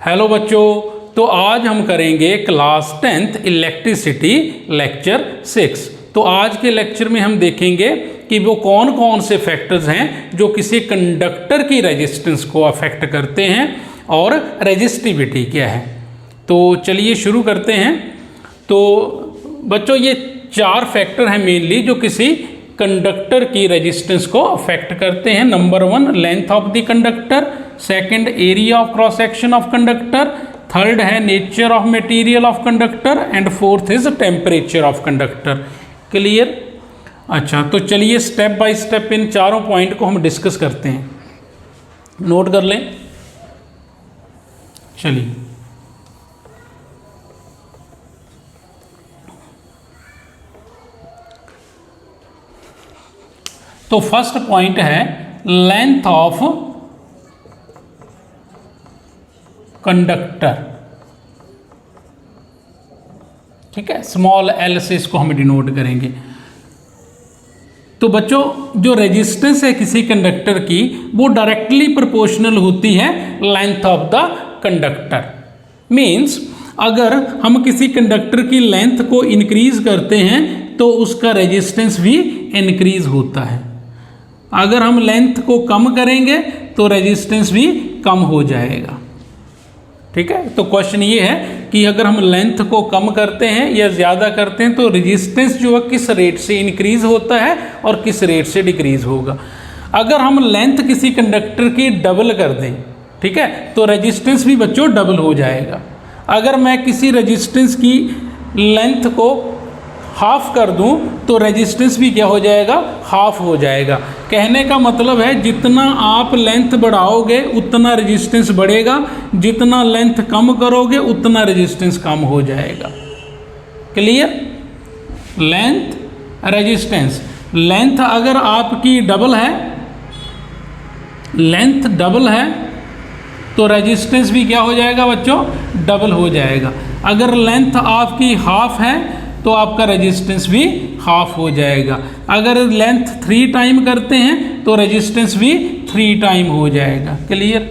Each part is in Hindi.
हेलो बच्चों, तो आज हम करेंगे क्लास 10th इलेक्ट्रिसिटी लेक्चर 6। तो आज के लेक्चर में हम देखेंगे कि वो कौन कौन से फैक्टर्स हैं जो किसी कंडक्टर की रेजिस्टेंस को अफेक्ट करते हैं और रेजिस्टिविटी क्या है। तो चलिए शुरू करते हैं। तो बच्चों ये 4 फैक्टर हैं मेनली जो किसी कंडक्टर की रेजिस्टेंस को अफेक्ट करते हैं। Number 1 length of the conductor, second area of cross section of conductor, third है nature of material of conductor and fourth is temperature of conductor. Clear? अच्छा, तो चलिए स्टेप बाय स्टेप इन चारों पॉइंट को हम डिस्कस करते हैं। नोट कर लें। चलिए तो फर्स्ट पॉइंट है लेंथ ऑफ कंडक्टर। ठीक है, स्मॉल एल से इसको हम डिनोट करेंगे। तो बच्चों जो रेजिस्टेंस है किसी कंडक्टर की वो डायरेक्टली प्रोपोर्शनल होती है length of the conductor. Means अगर हम किसी कंडक्टर की लेंथ को इंक्रीज करते हैं तो उसका रेजिस्टेंस भी इंक्रीज होता है। अगर हम लेंथ को कम करेंगे तो रेजिस्टेंस भी कम हो जाएगा। ठीक है, तो क्वेश्चन ये है कि अगर हम लेंथ को कम करते हैं या ज़्यादा करते हैं तो रेजिस्टेंस जो है किस रेट से इंक्रीज होता है और किस रेट से डिक्रीज होगा। अगर हम लेंथ किसी कंडक्टर की डबल कर दें, ठीक है, तो रेजिस्टेंस भी बच्चों डबल हो जाएगा। अगर मैं किसी रेजिस्टेंस की लेंथ को हाफ कर दूं तो रेजिस्टेंस भी क्या हो जाएगा, हाफ हो जाएगा। कहने का मतलब है जितना आप लेंथ बढ़ाओगे उतना रेजिस्टेंस बढ़ेगा, जितना लेंथ कम करोगे उतना रेजिस्टेंस कम हो जाएगा। क्लियर? लेंथ रेजिस्टेंस, लेंथ अगर आपकी डबल है, लेंथ डबल है तो रेजिस्टेंस भी क्या हो जाएगा बच्चों, डबल हो जाएगा। अगर लेंथ आपकी हाफ है तो आपका रेजिस्टेंस भी हाफ हो जाएगा। अगर लेंथ 3 टाइम करते हैं तो रेजिस्टेंस भी 3 टाइम हो जाएगा। क्लियर?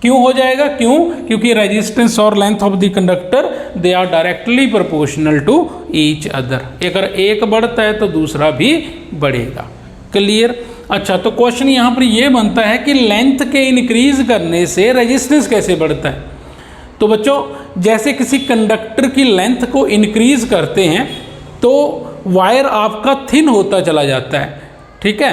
क्यों हो जाएगा? क्योंकि रेजिस्टेंस और length of the conductor they are directly proportional to each other. अगर एक बढ़ता है तो दूसरा भी बढ़ेगा। क्लियर? अच्छा, तो क्वेश्चन यहाँ पर ये बनता है कि लेंथ के इंक्रीज करने से रेजिस्टेंस कैसे बढ़ता है। तो बच्चों जैसे किसी कंडक्टर की लेंथ को इंक्रीज करते हैं तो वायर आपका थिन होता चला जाता है। ठीक है,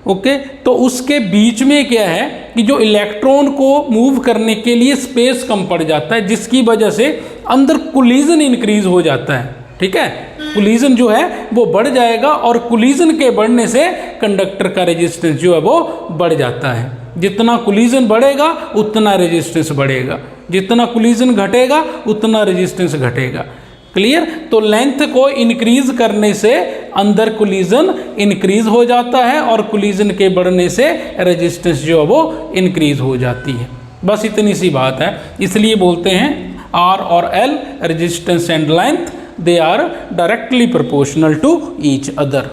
ओके। तो उसके बीच में क्या है कि जो इलेक्ट्रॉन को मूव करने के लिए स्पेस कम पड़ जाता है, जिसकी वजह से अंदर कोलिजन इंक्रीज हो जाता है। ठीक है, कोलिजन जो है वो बढ़ जाएगा और कोलिजन के बढ़ने से कंडक्टर का रेजिस्टेंस जो है वो बढ़ जाता है। जितना कोलिजन बढ़ेगा उतना रेजिस्टेंस बढ़ेगा, जितना कोलिजन घटेगा उतना रेजिस्टेंस घटेगा। क्लियर? तो लेंथ को इंक्रीज करने से अंदर कोलिजन इंक्रीज हो जाता है और कोलिजन के बढ़ने से रेजिस्टेंस जो है वो इंक्रीज हो जाती है। बस इतनी सी बात है। इसलिए बोलते हैं आर और L, resistance and length, they are directly proportional to each other.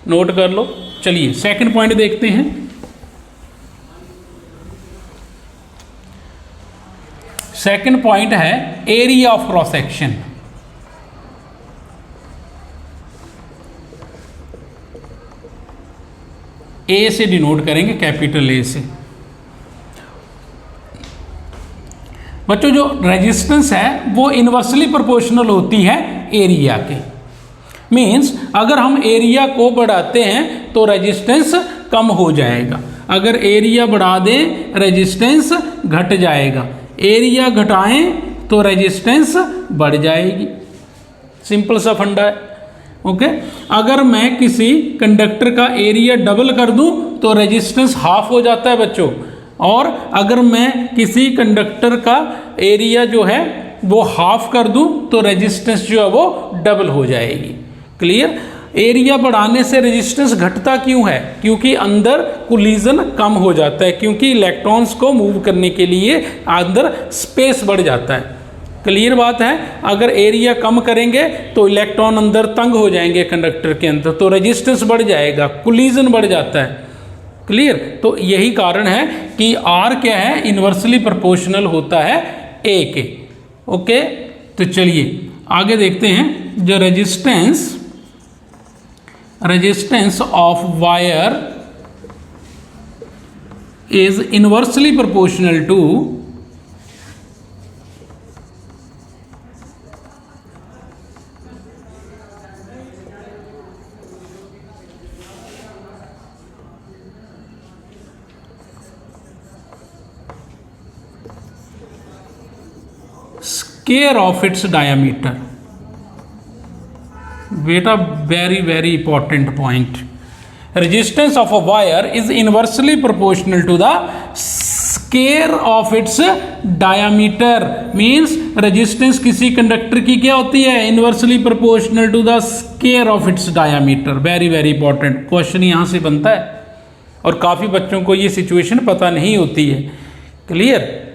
Note कर लो। चलिए सेकंड पॉइंट देखते हैं। सेकंड पॉइंट है area of cross section. A से डिनोट करेंगे, कैपिटल ए से। बच्चों जो रेजिस्टेंस है वो इनवर्सली प्रोपोर्शनल होती है एरिया के। मींस अगर हम एरिया को बढ़ाते हैं तो रेजिस्टेंस कम हो जाएगा, अगर एरिया बढ़ा दें रेजिस्टेंस घट जाएगा, एरिया घटाएं तो रेजिस्टेंस बढ़ जाएगी। सिंपल सा फंडा है। ओके, अगर मैं किसी कंडक्टर का एरिया डबल कर दूं तो रेजिस्टेंस हाफ हो जाता है बच्चों, और अगर मैं किसी कंडक्टर का एरिया जो है वो हाफ कर दूं तो रेजिस्टेंस जो है वो डबल हो जाएगी। क्लियर? एरिया बढ़ाने से रेजिस्टेंस घटता क्यों है? क्योंकि अंदर कोलिजन कम हो जाता है, क्योंकि इलेक्ट्रॉन्स को मूव करने के लिए अंदर स्पेस बढ़ जाता है। क्लियर बात है? अगर एरिया कम करेंगे तो इलेक्ट्रॉन अंदर तंग हो जाएंगे कंडक्टर के अंदर, तो रेजिस्टेंस बढ़ जाएगा, कोलिजन बढ़ जाता है। क्लियर। तो यही कारण है कि आर क्या है, इन्वर्सली प्रोपोर्शनल होता है ए के। ओके, तो चलिए आगे देखते हैं। जो resistance of wire is inversely proportional to square of its diameter. बेटा very important point. Resistance of a wire is inversely proportional to the square of its diameter. Means resistance किसी कंडक्टर की क्या होती है, inversely proportional to the square of its diameter. Very important question यहां से बनता है और काफी बच्चों को ये सिचुएशन पता नहीं होती है। क्लियर।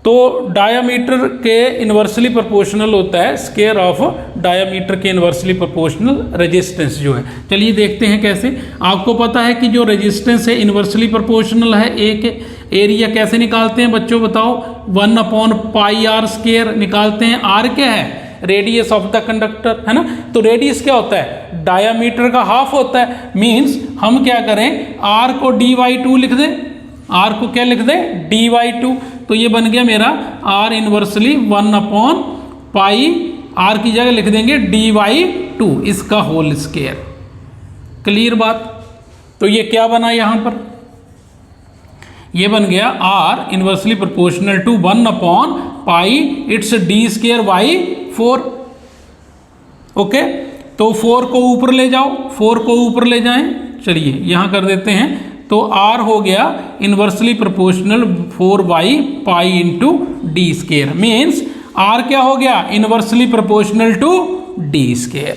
तो डायामीटर के इन्वर्सली प्रोपोर्शनल होता है स्क्वायर ऑफ डायामीटर के इन्वर्सली प्रोपोर्शनल रेजिस्टेंस जो है। चलिए देखते हैं कैसे। आपको पता है कि जो रेजिस्टेंस है इन्वर्सली प्रोपोर्शनल है ए के। एरिया कैसे निकालते हैं बच्चों बताओ, 1/πr² निकालते हैं। आर क्या है, रेडियस ऑफ द कंडक्टर, है ना। तो रेडियस क्या होता है, डायामीटर का हाफ होता है। मीन्स हम क्या करें, आर को dy2 लिख दें। आर को क्या लिख दें, dy2। तो ये बन गया मेरा आर इनवर्सली 1/π, आर की जगह लिख देंगे dy2 इसका होल स्क्वायर। क्लियर बात। तो ये क्या बना यहां पर, ये बन गया R inversely proportional to 1/π its d²/4। Okay, तो 4 को ऊपर ले जाओ, 4 को ऊपर ले जाएं। चलिए यहां कर देते हैं। तो R हो गया inversely proportional 4/π into d²। Means R क्या हो गया, inversely proportional to d²।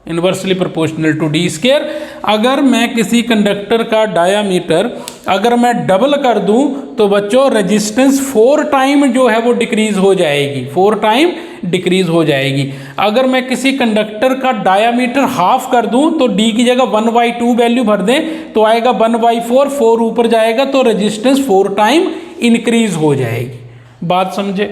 Inversely proportional to d²। अगर मैं किसी कंडक्टर का डायामीटर अगर मैं डबल कर दूं तो बच्चों रेजिस्टेंस 4 टाइम जो है वो डिक्रीज हो जाएगी, 4 टाइम डिक्रीज हो जाएगी। अगर मैं किसी कंडक्टर का डायामीटर हाफ कर दूं तो d की जगह 1/2 वैल्यू भर दें तो आएगा 1/4, 4 ऊपर जाएगा तो रेजिस्टेंस 4 टाइम इंक्रीज हो जाएगी। बात समझे,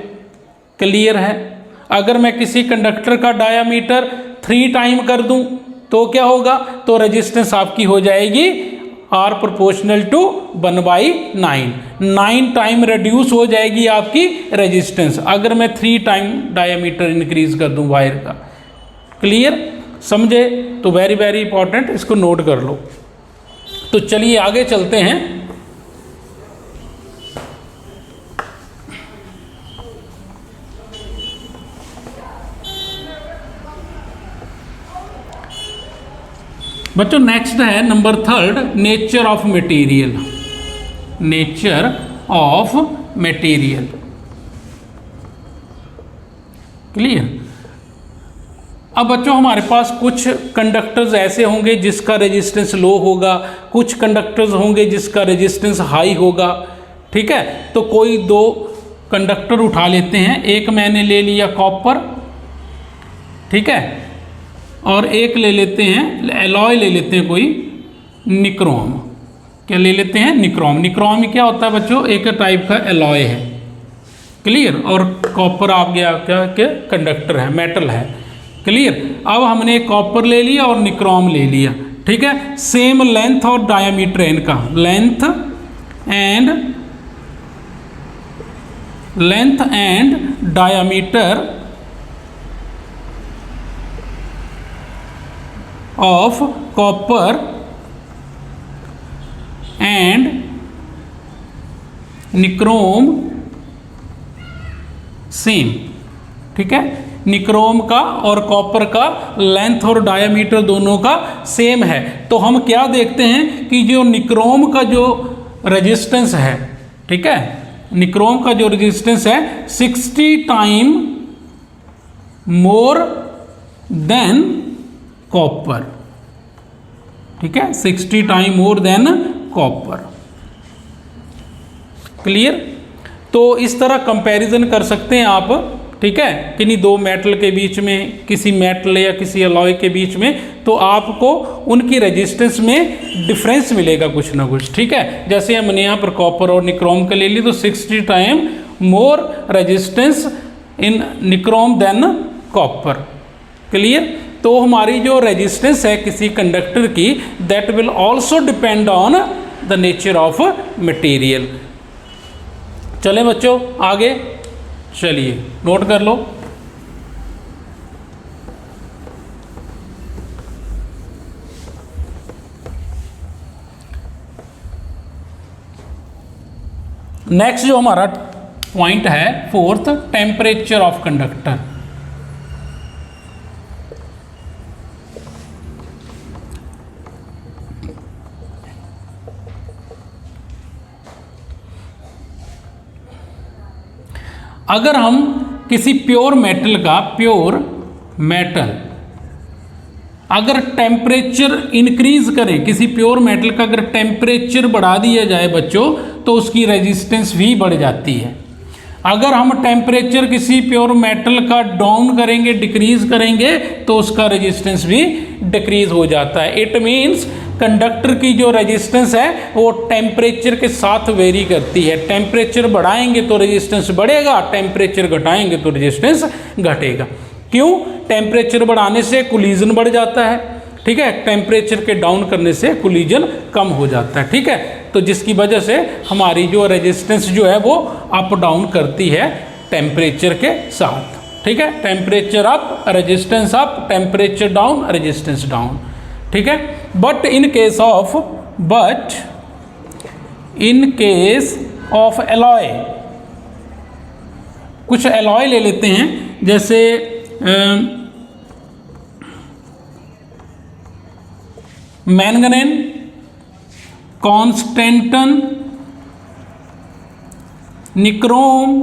क्लियर है। अगर मैं किसी कंडक्टर का डायामीटर 3 टाइम कर दूं तो क्या होगा, तो रेजिस्टेंस आपकी हो जाएगी R proportional to 1/9, 9 time reduce हो जाएगी आपकी रेजिस्टेंस अगर मैं 3 टाइम डायामीटर इंक्रीज कर दूं वायर का। क्लियर, समझे। तो वेरी इंपॉर्टेंट, इसको नोट कर लो। तो चलिए आगे चलते हैं। बच्चों नेक्स्ट है number 3, nature of material. Nature of material. Clear. अब बच्चों हमारे पास कुछ कंडक्टर्स ऐसे होंगे जिसका रेजिस्टेंस लो होगा, कुछ कंडक्टर्स होंगे जिसका रेजिस्टेंस हाई होगा। ठीक है, तो कोई 2 कंडक्टर उठा लेते हैं। एक मैंने ले लिया कॉपर, ठीक है, और एक ले लेते हैं एलॉय, ले लेते हैं कोई निक्रोम। क्या ले लेते हैं, निक्रोम। निक्रोम क्या होता है बच्चों, एक टाइप का एलॉय है। क्लियर। और कॉपर आप गया क्या के कंडक्टर है, मेटल है। क्लियर। अब हमने कॉपर ले लिया और निक्रोम ले लिया, ठीक है। सेम लेंथ और डायामीटर इनका, length and diameter of copper and nichrome same. ठीक है, निक्रोम का और कॉपर का लेंथ और डायामीटर दोनों का सेम है। तो हम क्या देखते हैं कि जो निक्रोम का जो रेजिस्टेंस है, ठीक है, निक्रोम का जो रेजिस्टेंस है 60 टाइम मोर देन कॉपर। ठीक है, 60 time more than copper. Clear. तो इस तरह कंपैरिजन कर सकते हैं आप ठीक है, किन्हीं दो मेटल के बीच में, किसी मेटल या किसी अलॉय के बीच में, तो आपको उनकी रेजिस्टेंस में डिफरेंस मिलेगा कुछ ना कुछ। ठीक है, जैसे हमने यहाँ पर कॉपर और निक्रोम का ले ली तो 60 time more resistance in nichrome than copper. Clear? तो हमारी जो रेजिस्टेंस है किसी कंडक्टर की, that will also depend on the nature of material. चले बच्चों आगे, चलिए नोट कर लो। नेक्स्ट जो हमारा पॉइंट है फोर्थ, टेम्परेचर ऑफ कंडक्टर। अगर हम किसी प्योर मेटल का, प्योर मेटल अगर टेम्परेचर इंक्रीज करें, किसी प्योर मेटल का अगर टेम्परेचर बढ़ा दिया जाए बच्चों, तो उसकी रेजिस्टेंस भी बढ़ जाती है। अगर हम टेम्परेचर किसी प्योर मेटल का डाउन करेंगे, डिक्रीज करेंगे, तो उसका रेजिस्टेंस भी डिक्रीज हो जाता है। इट मीन्स कंडक्टर की जो रेजिस्टेंस है वो टेम्परेचर के साथ वेरी करती है। टेम्परेचर बढ़ाएंगे तो रेजिस्टेंस बढ़ेगा, टेम्परेचर घटाएंगे तो रेजिस्टेंस घटेगा। क्यों? टेम्परेचर बढ़ाने से कोलिजन बढ़ जाता है, ठीक है, टेम्परेचर के डाउन करने से कोलिजन कम हो जाता है। ठीक है, तो जिसकी वजह से हमारी जो रेजिस्टेंस जो है वो अप डाउन करती है टेम्परेचर के साथ। ठीक है, temperature up resistance up, temperature down resistance down. ठीक है, but in case of alloy, कुछ एलॉय ले लेते हैं, जैसे मैंगनीज, कॉन्स्टेंटन, निक्रोम।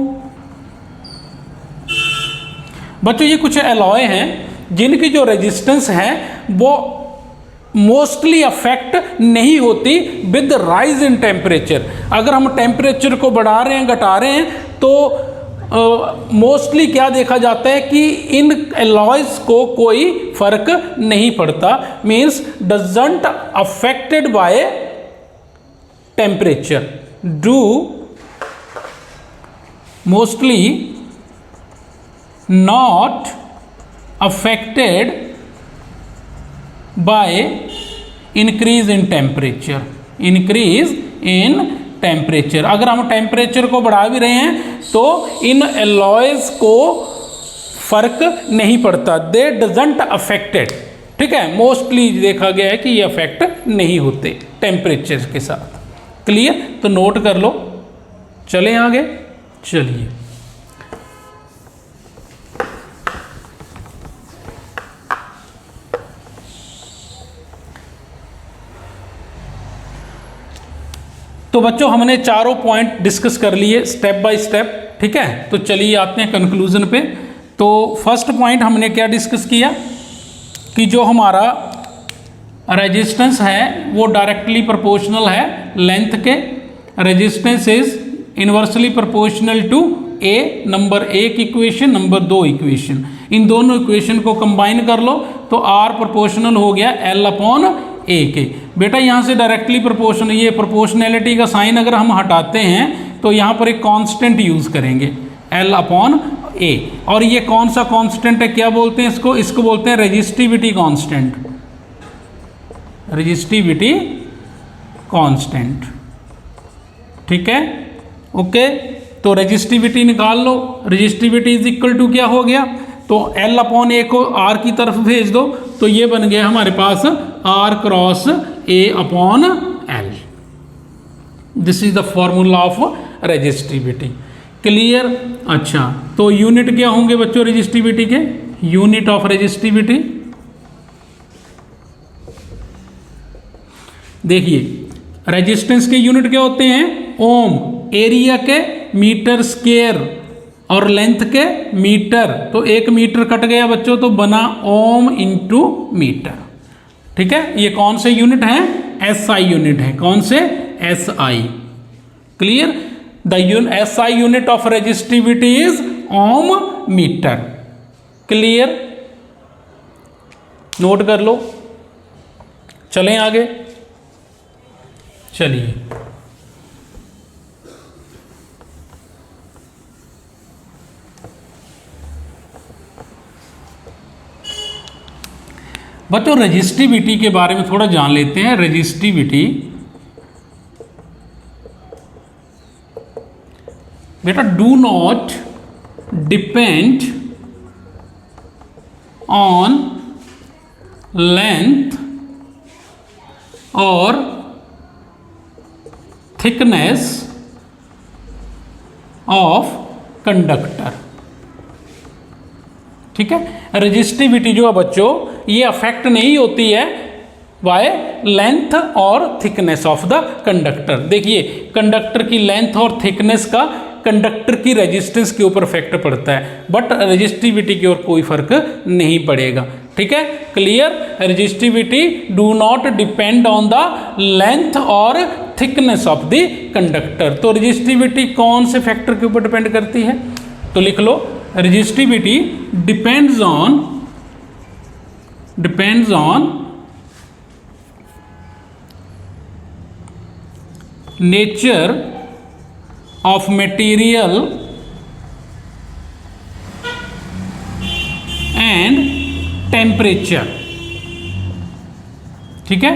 बच्चों ये कुछ एलॉय हैं जिनकी जो रेजिस्टेंस है वो मोस्टली अफेक्ट नहीं होती विद राइज इन टेम्परेचर। अगर हम टेम्परेचर को बढ़ा रहे हैं, घटा रहे हैं, तो मोस्टली क्या देखा जाता है कि इन एलॉयज को कोई फर्क नहीं पड़ता, means doesn't affected by temperature, do mostly not affected by increase in temperature, increase in temperature. अगर हम टेम्परेचर को बढ़ा भी रहे हैं तो इन एलॉयज को फर्क नहीं पड़ता, दे डजंट अफेक्टेड। ठीक है, मोस्टली देखा गया है कि ये अफेक्ट नहीं होते टेम्परेचर के साथ। क्लियर? तो नोट कर लो। चलें आगे, चलिए। तो बच्चों हमने चारों पॉइंट डिस्कस कर लिए स्टेप बाय स्टेप। ठीक है, तो चलिए आते हैं कंक्लूजन पे। तो फर्स्ट पॉइंट हमने क्या डिस्कस किया कि जो हमारा रेजिस्टेंस है वो डायरेक्टली प्रोपोर्शनल है लेंथ के। Resistance is inversely proportional to A, number 1 equation, number 2 equation. इन दोनों इक्वेशन को कंबाइन कर लो तो आर प्रोपोर्शनल हो गया एल अपॉन ए के। बेटा यहाँ से डायरेक्टली प्रोपोर्शनल, ये प्रोपोर्शनैलिटी का साइन अगर हम हटाते हैं तो यहाँ पर एक कांस्टेंट यूज करेंगे एल अपॉन ए। और ये कौन सा कांस्टेंट है, क्या बोलते हैं इसको? इसको बोलते हैं रेजिस्टिविटी कांस्टेंट, रेजिस्टिविटी कांस्टेंट। ठीक है, ओके। तो रेजिस्टिविटी निकाल लो। रेजिस्टिविटी इज इक्वल टू क्या हो गया? तो एल अपॉन ए को आर की तरफ भेज दो तो ये बन गया हमारे पास R cross A upon L. This is the formula of resistivity. Clear? अच्छा, तो यूनिट क्या होंगे बच्चों रेजिस्टिविटी के? यूनिट ऑफ रेजिस्टिविटी देखिए, रेजिस्टेंस के यूनिट क्या होते हैं? ओम। एरिया के मीटर स्क्वायर और लेंथ के मीटर। तो 1 मीटर कट गया बच्चों तो बना ओम इंटू मीटर। ठीक है, ये कौन से यूनिट है? एसआई यूनिट है। कौन से? SI. Clear? The SI unit of resistivity is ohm metre. Clear, note कर लो। चलें आगे, चलिए। बच्चों रजिस्टिविटी के बारे में थोड़ा जान लेते हैं। रजिस्टिविटी बेटा do not depend on length और थिकनेस ऑफ कंडक्टर। ठीक है, रजिस्टिविटी जो है बच्चों ये अफेक्ट नहीं होती है बाय लेंथ और थिकनेस ऑफ द कंडक्टर। देखिए कंडक्टर की लेंथ और थिकनेस का कंडक्टर की रेजिस्टेंस के ऊपर इफेक्ट पड़ता है, बट रजिस्टिविटी की ओर कोई फर्क नहीं पड़ेगा। ठीक है, clear. Resistivity do not depend on the length और थिकनेस ऑफ द कंडक्टर। तो रजिस्टिविटी कौन से फैक्टर के ऊपर डिपेंड करती है? तो लिख लो, resistivity depends on nature of material and temperature. ठीक है,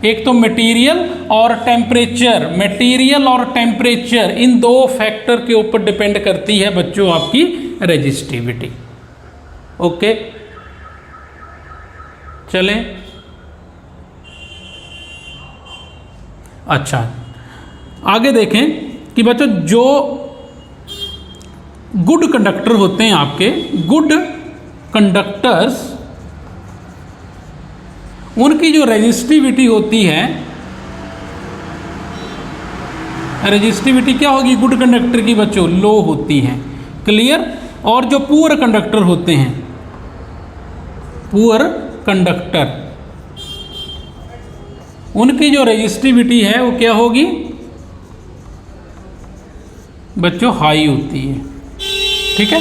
एक तो मटेरियल और टेम्परेचर, मटेरियल और टेम्परेचर इन दो फैक्टर के ऊपर डिपेंड करती है बच्चों आपकी रजिस्टिविटी। ओके, चलें। अच्छा, आगे देखें कि बच्चों जो गुड कंडक्टर होते हैं आपके, गुड कंडक्टर्स, उनकी जो रेजिस्टिविटी होती है, रेजिस्टिविटी क्या होगी गुड कंडक्टर की बच्चों? लो होती है। क्लियर। और जो पुअर कंडक्टर होते हैं, पुअर कंडक्टर, उनकी जो रेजिस्टिविटी है वो क्या होगी बच्चों? हाई होती है। ठीक है,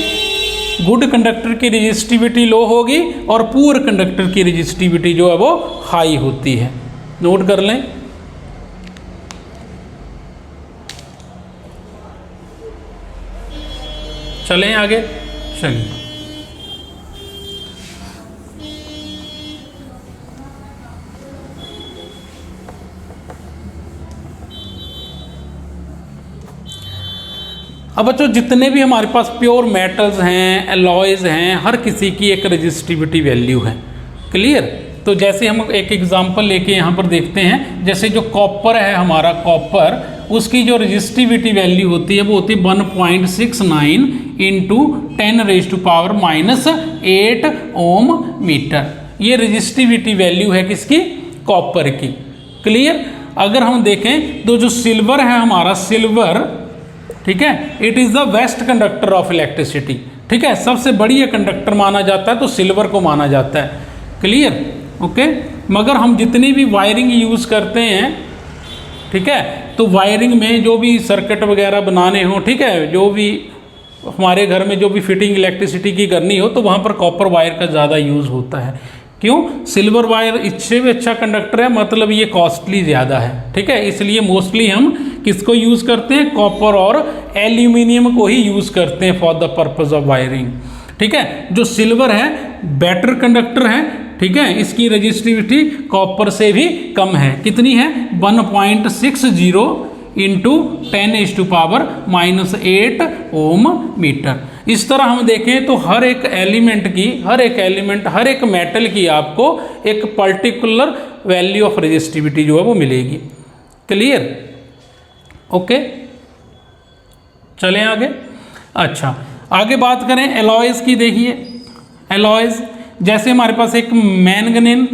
गुड कंडक्टर की रेजिस्टिविटी लो होगी और पुअर कंडक्टर की रेजिस्टिविटी जो है वो हाई होती है। नोट कर लें। चलें आगे, चलिए। अब बच्चों जितने भी हमारे पास प्योर मेटल्स हैं, एलॉयज हैं, हर किसी की एक रजिस्टिविटी वैल्यू है। क्लियर। तो जैसे हम एक एग्जांपल लेके यहाँ पर देखते हैं, जैसे जो कॉपर है हमारा, कॉपर, उसकी जो रजिस्टिविटी वैल्यू होती है वो होती है 1.69 इंटू 10⁻⁻8 ओम मीटर। ये रजिस्टिविटी वैल्यू है किसकी? कॉपर की। क्लियर। अगर हम देखें तो जो सिल्वर है हमारा, सिल्वर, ठीक है, it is the best conductor of electricity. ठीक है, सबसे बढ़िया कंडक्टर माना जाता है तो सिल्वर को माना जाता है। क्लियर। ओके। मगर हम जितनी भी वायरिंग यूज़ करते हैं, ठीक है, तो वायरिंग में जो भी सर्किट वगैरह बनाने हो, ठीक है, जो भी हमारे घर में जो भी फिटिंग इलेक्ट्रिसिटी की करनी हो, तो वहाँ पर कॉपर वायर का ज़्यादा यूज़ होता है। क्यों? सिल्वर वायर इससे भी अच्छा कंडक्टर है, मतलब ये कॉस्टली ज़्यादा है। ठीक है, इसलिए मोस्टली हम किसको यूज़ करते हैं? कॉपर और एल्यूमिनियम को ही यूज़ करते हैं for the purpose of wiring. ठीक है, जो सिल्वर है बेटर कंडक्टर है। ठीक है, इसकी रजिस्टिविटी कॉपर से भी कम है। कितनी है? 1.60 इंटू 10⁻⁻8 ओम मीटर। इस तरह हम देखें तो हर एक एलिमेंट की, हर एक मेटल की आपको एक पर्टिकुलर वैल्यू ऑफ रजिस्टिविटी जो है वो मिलेगी। क्लियर। ओके, चलें आगे। अच्छा, आगे बात करें एलॉयज की। देखिए एलॉयज, जैसे हमारे पास एक मैंगनीज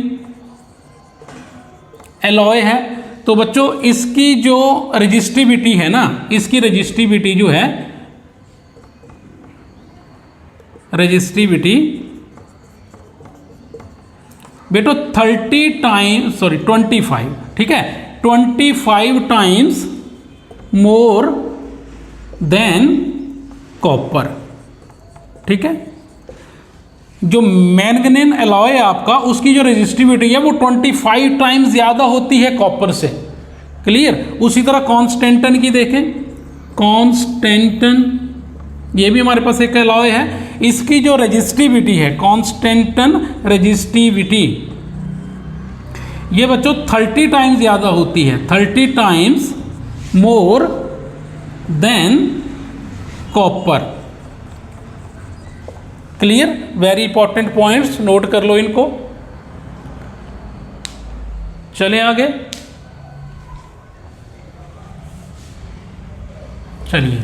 एलॉय है, तो बच्चों इसकी जो रजिस्टिविटी है ना, इसकी रजिस्टिविटी जो है, रजिस्टिविटी बेटो 25, ठीक है, 25 टाइम्स मोर देन कॉपर। ठीक है। जो मैंगनीज एलॉय है आपका, उसकी जो रेजिस्टिविटी है वो 25 टाइम्स ज़्यादा होती है कॉपर से। क्लियर। उसी तरह कॉन्स्टेंटन की देखें, कॉन्स्टेंटन ये भी हमारे पास एक एलॉय है, इसकी जो रेजिस्टिविटी है, कॉन्स्टेंटन रेजिस्टिविटी, ये बच्चों 30 टाइम्स ज़्यादा होती है, 30 times more than copper. Clear. Very important points, note कर लो इनको। चलें आगे। चलिए,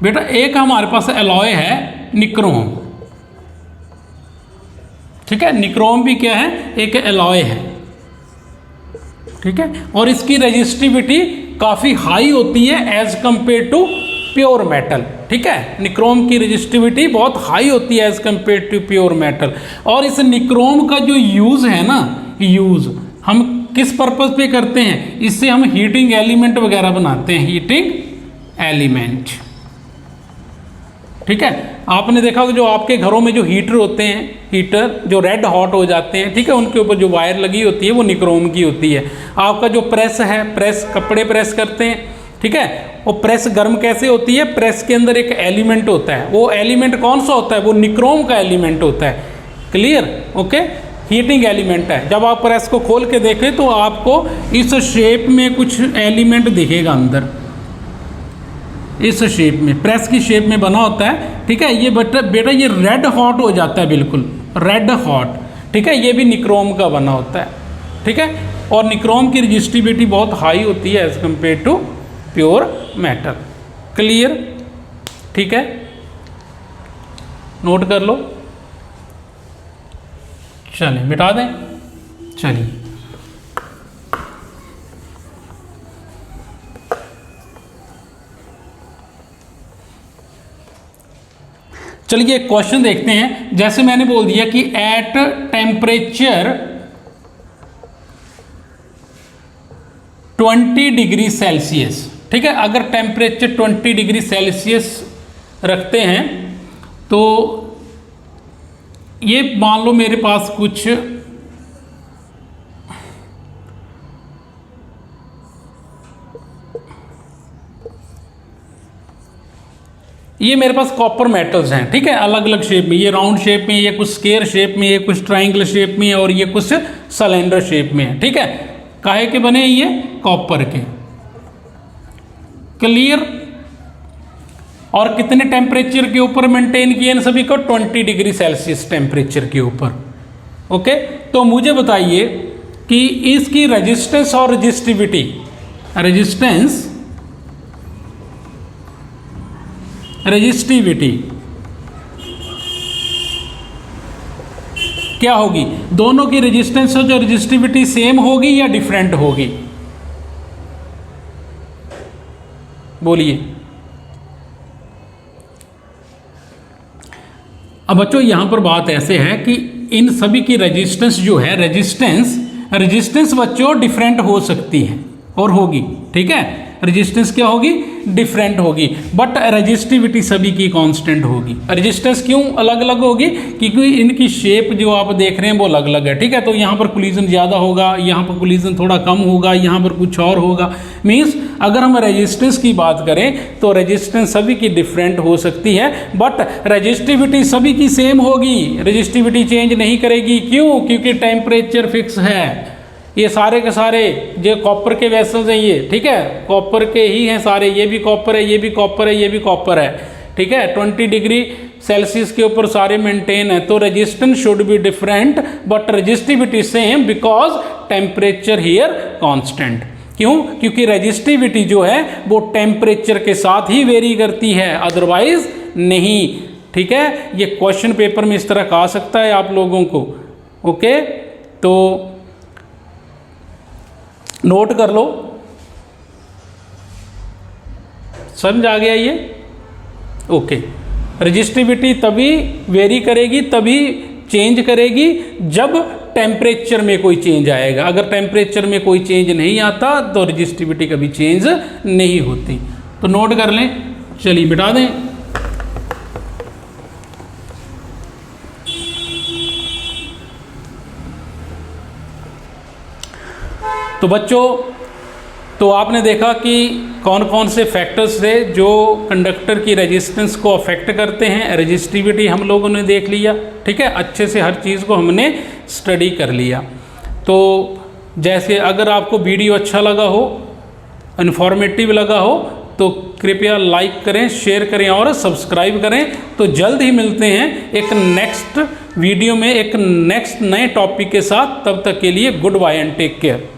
बेटा एक हमारे पास एलॉय है निक्रोम, ठीक है। निक्रोम भी क्या है, एक एलॉय है, ठीक है। और इसकी रेजिस्टिविटी काफ़ी हाई होती है as compare to pure metal, ठीक है। निक्रोम की रेजिस्टिविटी बहुत हाई होती है as compare to pure metal. और इस निक्रोम का जो यूज़ है ना, यूज़ हम किस पर्पज़ पे करते हैं, इससे हम हीटिंग एलिमेंट वगैरह बनाते हैं, हीटिंग एलिमेंट, ठीक है। आपने देखा कि जो आपके घरों में जो हीटर होते हैं, हीटर जो रेड हॉट हो जाते हैं, ठीक है, उनके ऊपर जो वायर लगी होती है वो निक्रोम की होती है। आपका जो प्रेस है, प्रेस कपड़े प्रेस करते हैं, ठीक है, वो प्रेस गर्म कैसे होती है, प्रेस के अंदर एक एलिमेंट होता है, वो एलिमेंट कौन सा होता है, वो निक्रोम का एलिमेंट होता है। क्लियर। ओके। हीटिंग एलिमेंट है। जब आप प्रेस को खोल के देखें तो आपको इस शेप में कुछ एलिमेंट दिखेगा अंदर, इस शेप में, प्रेस की शेप में बना होता है, ठीक है। ये बेटा ये रेड हॉट हो जाता है, बिल्कुल रेड हॉट, ठीक है। ये भी निक्रोम का बना होता है, ठीक है। और निक्रोम की रेजिस्टिविटी बहुत हाई होती है as compare to pure metal. Clear, ठीक है, नोट कर लो। चलिए मिटा दें। चलिए चलिए एक क्वेश्चन देखते हैं। जैसे मैंने बोल दिया कि एट टेम्परेचर 20 डिग्री सेल्सियस, ठीक है, अगर टेम्परेचर 20 डिग्री सेल्सियस रखते हैं तो ये मान लो मेरे पास कुछ ये मेरे पास कॉपर मेटल्स हैं, ठीक है, अलग अलग शेप में, ये राउंड शेप में, ये कुछ स्क्वायर शेप में, ये कुछ ट्रायंगल शेप में और ये कुछ सिलेंडर शेप में है, ठीक है। काहे के बने, ये कॉपर के। क्लियर। और कितने टेम्परेचर के ऊपर मेंटेन किए इन सभी को, 20 डिग्री सेल्सियस टेम्परेचर के ऊपर। ओके। तो मुझे बताइए कि इसकी रेजिस्टेंस और रेजिस्टिविटी, रेजिस्टिविटी क्या होगी, दोनों की रेजिस्टेंस और जो रेजिस्टिविटी सेम होगी या डिफरेंट होगी, बोलिए। अब बच्चों यहां पर बात ऐसे है कि इन सभी की रेजिस्टेंस जो है, रेजिस्टेंस बच्चों डिफरेंट हो सकती है और होगी, ठीक है। रेजिस्टेंस क्या होगी, डिफरेंट होगी, बट रेजिस्टिविटी सभी की कांस्टेंट होगी। रेजिस्टेंस क्यों अलग अलग होगी, क्योंकि इनकी शेप जो आप देख रहे हैं वो अलग अलग है, ठीक है। तो यहाँ पर कोलिजन ज़्यादा होगा, यहाँ पर कोलिजन थोड़ा कम होगा, यहाँ पर कुछ और होगा। मीन्स अगर हम रेजिस्टेंस की बात करें तो रेजिस्टेंस सभी की डिफरेंट हो सकती है, बट रेजिस्टिविटी सभी की सेम होगी, रेजिस्टिविटी चेंज नहीं करेगी। क्यों, क्योंकि टेम्परेचर फिक्स है। ये सारे के सारे जो कॉपर के वेसल्स हैं ये, ठीक है, कॉपर के ही हैं सारे, ये भी कॉपर है, ये भी कॉपर है, ये भी कॉपर है, ठीक है। 20 डिग्री सेल्सियस के ऊपर सारे मेंटेन है। तो resistance should be different but resistivity same because temperature here constant. क्यों, क्योंकि रेजिस्टिविटी जो है वो टेम्परेचर के साथ ही वेरी करती है, अदरवाइज नहीं, ठीक है। ये क्वेश्चन पेपर में इस तरह का आ सकता है आप लोगों को। ओके, तो नोट कर लो, समझ आ गया ये। ओके, रेजिस्टिविटी तभी वेरी करेगी, तभी चेंज करेगी जब टेम्परेचर में कोई चेंज आएगा। अगर टेम्परेचर में कोई चेंज नहीं आता तो रेजिस्टिविटी कभी चेंज नहीं होती। तो नोट कर लें, चलिए मिटा दें। तो बच्चों, तो आपने देखा कि कौन कौन से फैक्टर्स थे जो कंडक्टर की रेजिस्टेंस को अफेक्ट करते हैं। रेजिस्टिविटी हम लोगों ने देख लिया, ठीक है, अच्छे से हर चीज़ को हमने स्टडी कर लिया। तो जैसे अगर आपको वीडियो अच्छा लगा हो, इन्फॉर्मेटिव लगा हो, तो कृपया लाइक करें, शेयर करें और सब्सक्राइब करें। तो जल्द ही मिलते हैं एक नेक्स्ट वीडियो में एक नेक्स्ट नए टॉपिक के साथ। तब तक के लिए goodbye and take care.